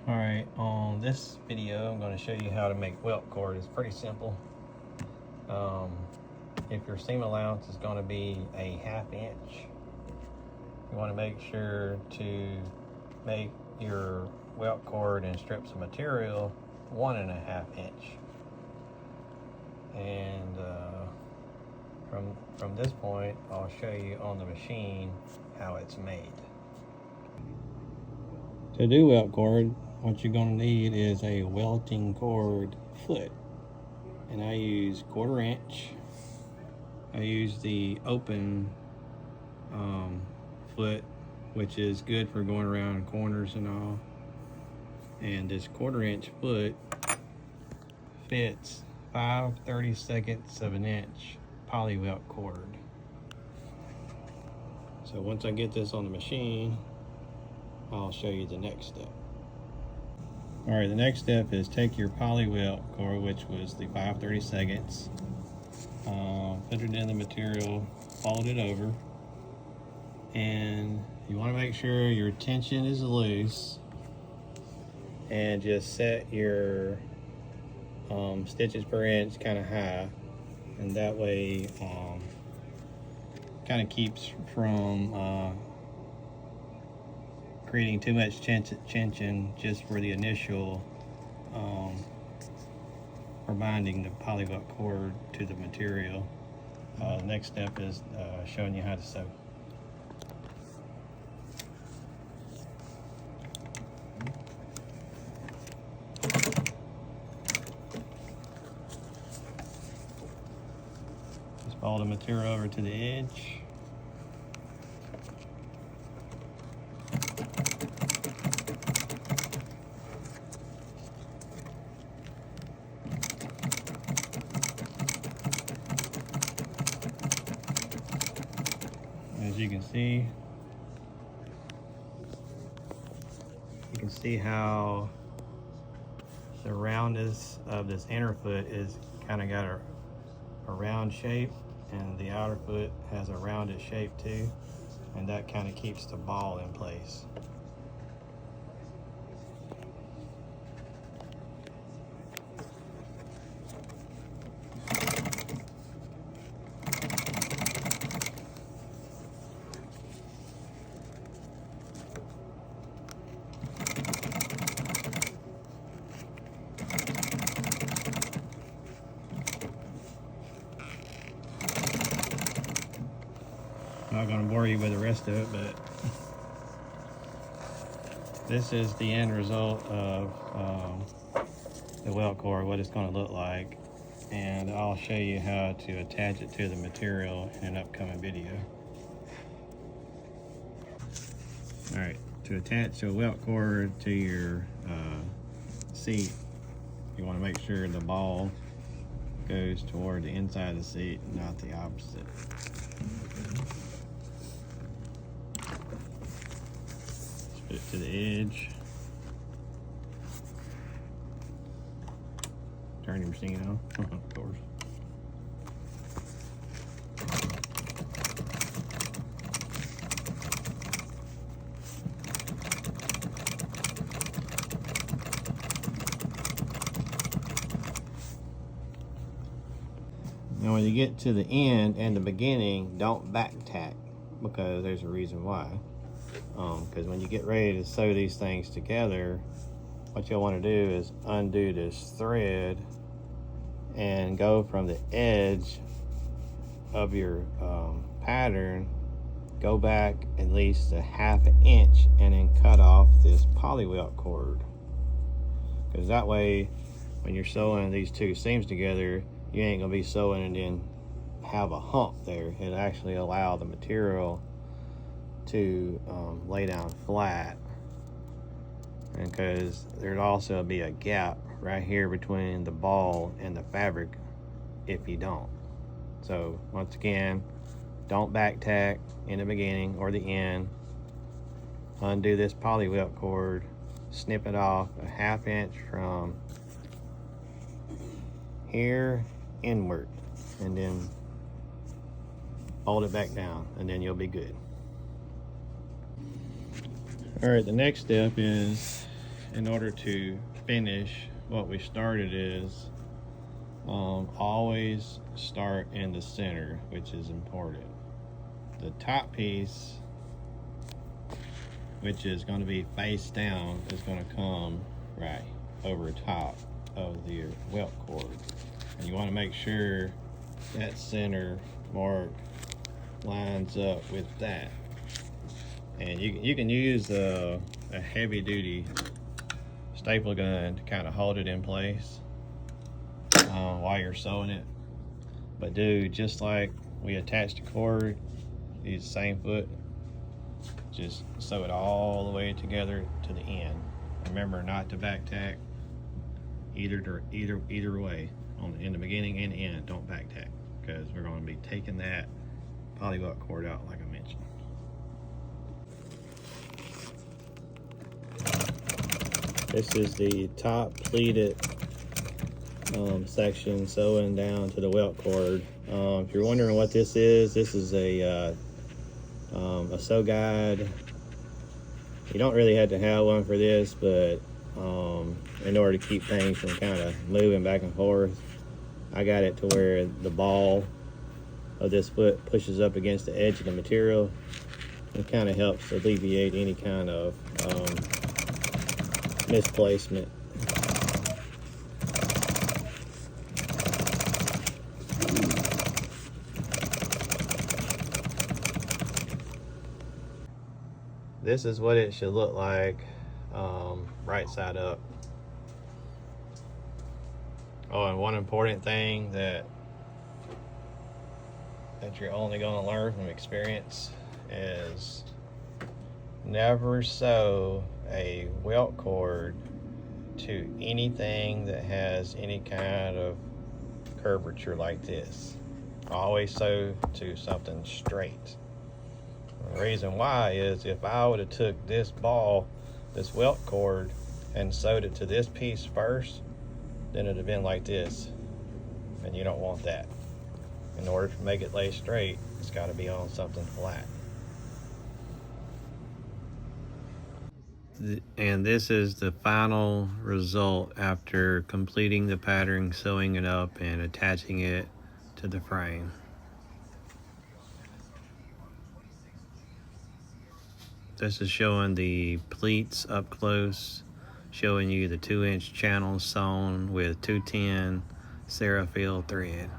Alright, on this video I'm going to show you how to make welt cord. It's pretty simple. If your seam allowance is going to be a 1/2 inch, you want to make sure to make your welt cord and strips of material 1.5 inch. And from this point I'll show you on the machine how it's made. To do welt cord, what you're going to need is a welting cord foot, and I use 1/4 inch. I use the open foot, which is good for going around corners and all. And this 1/4 inch foot fits 5/32 of an inch poly welt cord. So once I get this on the machine, I'll show you the next step. Alright, the next step is take your poly welt cord, which was the 5/32, put it in the material, fold it over, and you want to make sure your tension is loose, and just set your stitches per inch kind of high, and that way kind of keeps from creating too much tension just for the initial for binding the poly welt cord to the material. The next step is showing you how to sew. Just fold the material over to the edge. As you can see how the roundness of this inner foot is kind of got a round shape, and the outer foot has a rounded shape too, and that kind of keeps the ball in place. I'm not going to bore you with the rest of it, but this is the end result of the welt cord, what it's going to look like, and I'll show you how to attach it to the material in an upcoming video. Alright, to attach a welt cord to your seat, you want to make sure the ball goes toward the inside of the seat, not the opposite. Put it to the edge. Turn your machine on, of course. Now when you get to the end and the beginning, don't back tack, because there's a reason why. Because when you get ready to sew these things together, what you'll want to do is undo this thread and go from the edge of your pattern, go back at least a 1/2 inch, and then cut off this poly welt cord. Because that way, when you're sewing these two seams together, you ain't gonna be sewing and then have a hump there. It'll actually allow the material to lay down flat, and because there'd also be a gap right here between the ball and the fabric if you don't. So once again, don't back tack in the beginning or the end. Undo this poly welt cord, snip it off a 1/2 inch from here inward, and then fold it back down, and then you'll be good. All right, the next step is in order to finish what we started is always start in the center, which is important. The top piece, which is going to be face down, is going to come right over top of the welt cord. And you want to make sure that center mark lines up with that. And you can use a heavy duty staple gun to kind of hold it in place while you're sewing it. But dude, just like we attached the cord, use the same foot, just sew it all the way together to the end. Remember not to back tack either way, in the beginning and the end. Don't back tack, because we're going to be taking that polywelt cord out like I mentioned. This is the top pleated section sewing down to the welt cord. If you're wondering what this is a sew guide. You don't really have to have one for this, but in order to keep things from kind of moving back and forth, I got it to where the ball of this foot pushes up against the edge of the material. It kind of helps alleviate any kind of misplacement. This is what it should look like right side up. Oh, and one important thing that you're only going to learn from experience is never sew a welt cord to anything that has any kind of curvature like this. Always sew to something straight. The reason why is if I would have took this welt cord, and sewed it to this piece first, then it'd have been like this, and you don't want that. In order to make it lay straight, it's got to be on something flat. And this is the final result after completing the pattern, sewing it up, and attaching it to the frame. This is showing the pleats up close, showing you the 2-inch channels sewn with 210 Ceraphil thread.